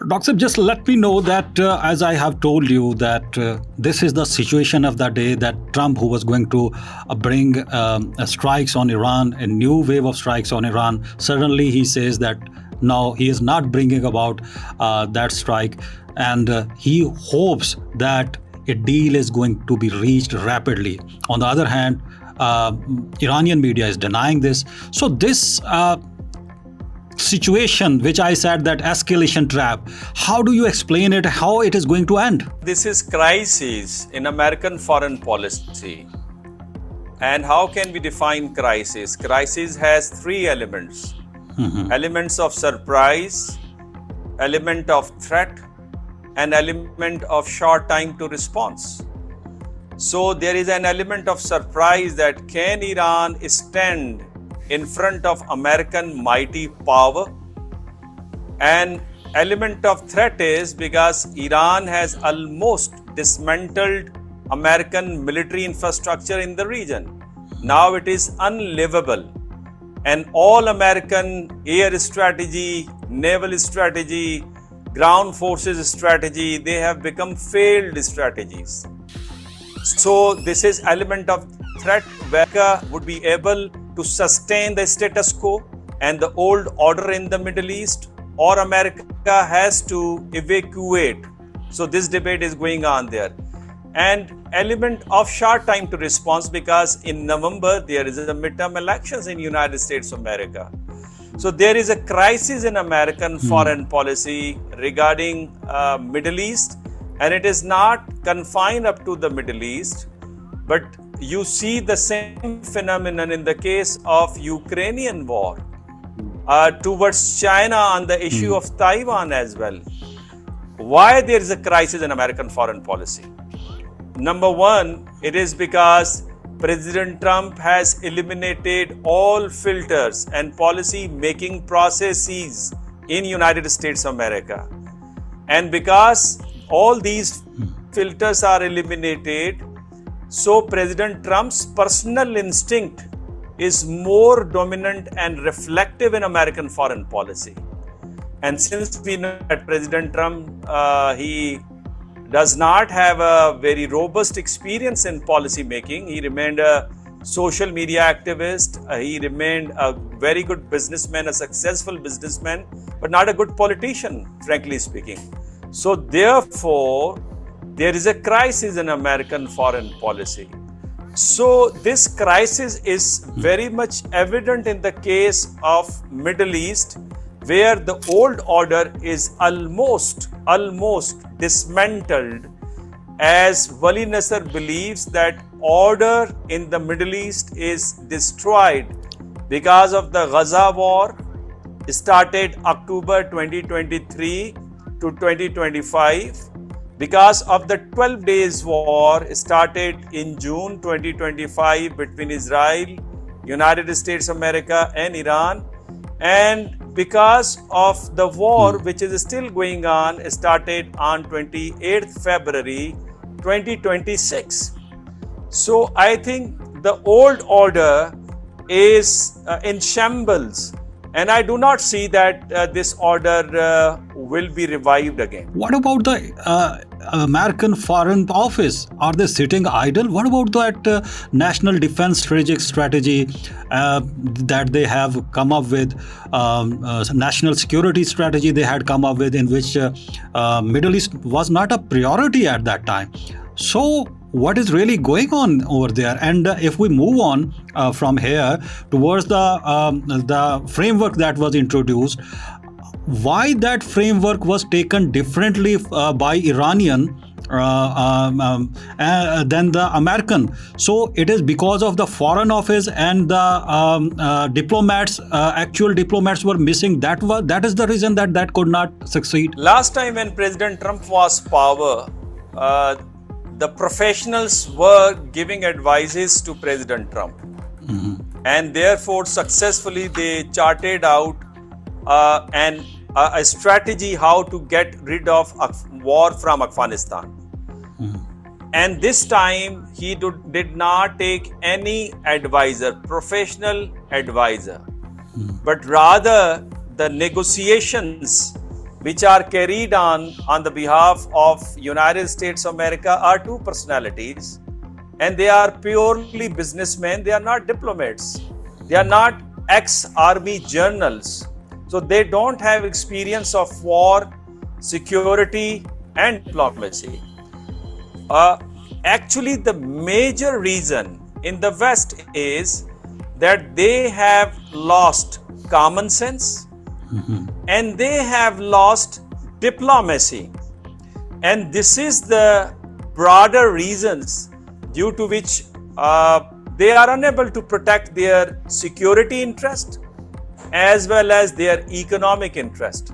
Doctor, just let me know that as I have told you that this is the situation of the day, that Trump, who was going to bring strikes on Iran, a new wave of strikes on Iran, suddenly he says that no, he is not bringing about that strike, and he hopes that a deal is going to be reached rapidly. On the other hand, Iranian media is denying this. So this situation, which I said that escalation trap, how do you explain it, how it is going to end? This is crisis in American foreign policy. And how can we define crisis? Crisis has three elements. Elements of surprise, element of threat, and element of short time to response. So there is an element of surprise that can Iran stand in front of American mighty power? An element of threat is because Iran has almost dismantled American military infrastructure in the region. Now it is unlivable. And all American air strategy, naval strategy, ground forces strategy, they have become failed strategies. So this is element of threat where America would be able to sustain the status quo and the old order in the Middle East, or America has to evacuate. So this debate is going on there. And element of short time to response, because in November there is a midterm elections in United States of America. So there is a crisis in American foreign policy regarding Middle East, and it is not confined up to the Middle East, but you see the same phenomenon in the case of Ukrainian war, towards China on the issue of Taiwan as well. Why there is a crisis in American foreign policy? Number one, it is because President Trump has eliminated all filters and policy making processes in United States of America. And because all these filters are eliminated, so President Trump's personal instinct is more dominant and reflective in American foreign policy. And since we know that President Trump, he does not have a very robust experience in policy making. He remained a social media activist. He remained a very good businessman, a successful businessman, but not a good politician, frankly speaking. So therefore, there is a crisis in American foreign policy. So this crisis is very much evident in the case of Middle East, where the old order is almost dismantled, as Wali Nasser believes that order in the Middle East is destroyed because of the Gaza war, started October 2023 to 2025, because of the 12 days war started in June 2025 between Israel, United States of America and Iran, and because of the war which is still going on, started on 28th February 2026. So I think the old order is in shambles, and I do not see that this order will be revived again. What about the American Foreign Office? Are they sitting idle? What about that national defense strategic strategy that they have come up with, national security strategy they had come up with, in which Middle East was not a priority at that time? So what is really going on over there? And if we move on from here towards the framework that was introduced, why that framework was taken differently by Iranian than the American? So it is because of the Foreign Office and the diplomats, actual diplomats were missing. That is the reason that could not succeed. Last time when President Trump was power, the professionals were giving advices to President Trump, and therefore successfully they charted out a strategy how to get rid of war from Afghanistan. And this time he did not take any advisor, professional advisor, but rather the negotiations which are carried on the behalf of United States of America are two personalities, and they are purely businessmen. They are not diplomats. They are not ex-army generals. So they don't have experience of war, security, and diplomacy. Actually, the major reason in the West is that they have lost common sense and they have lost diplomacy. And this is the broader reasons due to which they are unable to protect their security interest as well as their economic interest,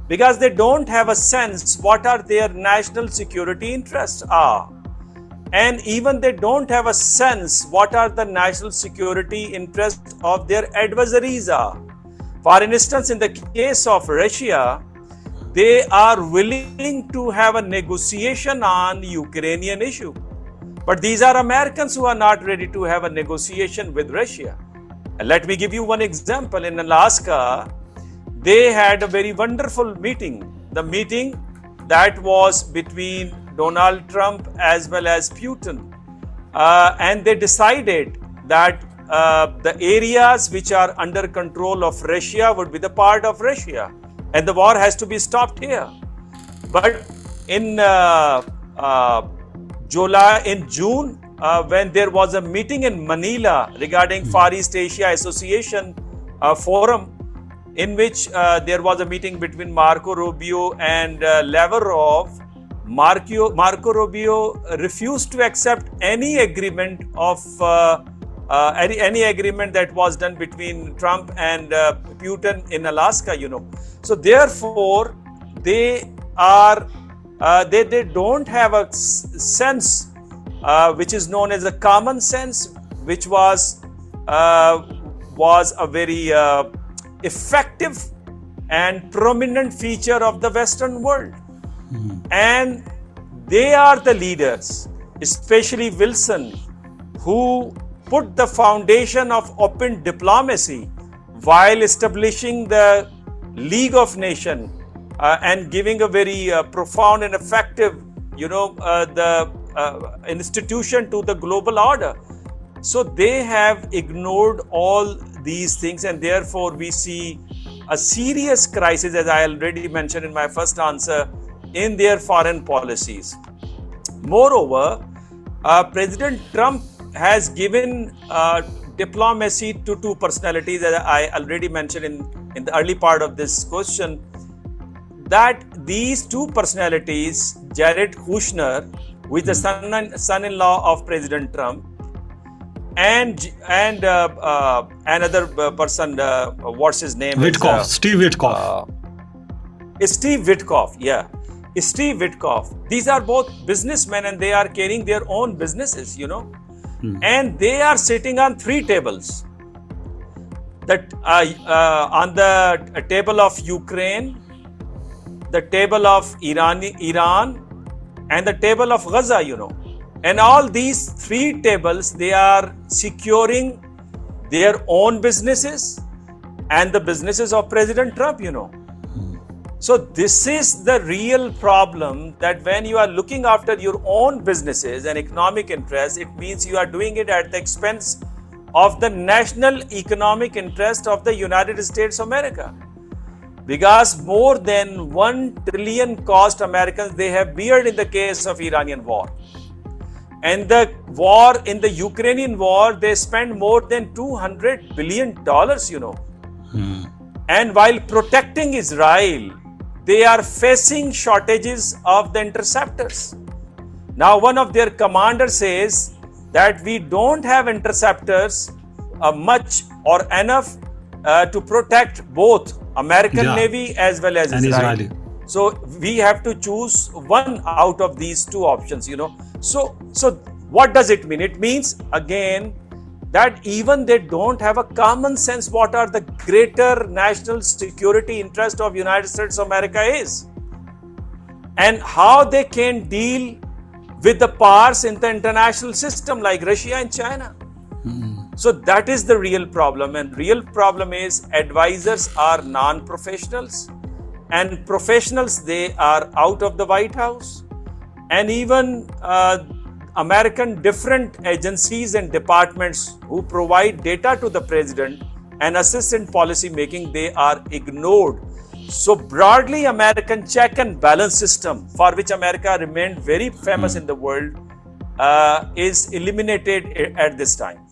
because they don't have a sense what are their national security interests are, and even they don't have a sense what are the national security interests of their adversaries are. For instance, in the case of Russia, they are willing to have a negotiation on Ukrainian issue, but these are Americans who are not ready to have a negotiation with Russia. And let me give you one example. In Alaska, they had a very wonderful meeting. The meeting that was between Donald Trump as well as Putin. And they decided that the areas which are under control of Russia would be the part of Russia. And the war has to be stopped here. But in June, when there was a meeting in Manila regarding Far East Asia Association Forum, in which there was a meeting between Marco Rubio and Lavrov. Marco Rubio refused to accept any agreement of any agreement that was done between Trump and Putin in Alaska. So therefore, they don't have a sense which is known as a common sense, which was a very effective and prominent feature of the Western world. And they are the leaders, especially Wilson, who put the foundation of open diplomacy while establishing the League of Nations and giving a very profound and effective, institution to the global order. So they have ignored all these things, and therefore we see a serious crisis, as I already mentioned in my first answer, in their foreign policies. Moreover, President Trump has given diplomacy to two personalities, as I already mentioned in the early part of this question, that these two personalities, Jared Kushner, who is the son-in-law of President Trump, and another person, what's his name? Witkoff, Steve Witkoff. Steve Witkoff, yeah. Steve Witkoff. These are both businessmen and they are carrying their own businesses, and they are sitting on three tables. That on the table of Ukraine, the table of Iran, and the table of Gaza, And all these three tables, they are securing their own businesses and the businesses of President Trump, So this is the real problem, that when you are looking after your own businesses and economic interests, it means you are doing it at the expense of the national economic interest of the United States of America. Because more than 1 trillion cost Americans they have beared in the case of Iranian war. And the war, in the Ukrainian war, they spend more than $200 billion, And while protecting Israel, they are facing shortages of the interceptors. Now, one of their commanders says that we don't have interceptors much or enough to protect both American Navy as well as Israeli. So we have to choose one out of these two options, So what does it mean? It means, again, that even they don't have a common sense what are the greater national security interest of United States of America is, and how they can deal with the powers in the international system like Russia and China. So that is the real problem, and real problem is advisors are non-professionals, and professionals, they are out of the White House. And even American different agencies and departments who provide data to the president and assist in policy making, they are ignored. So broadly, American check and balance system, for which America remained very famous in the world, is eliminated at this time.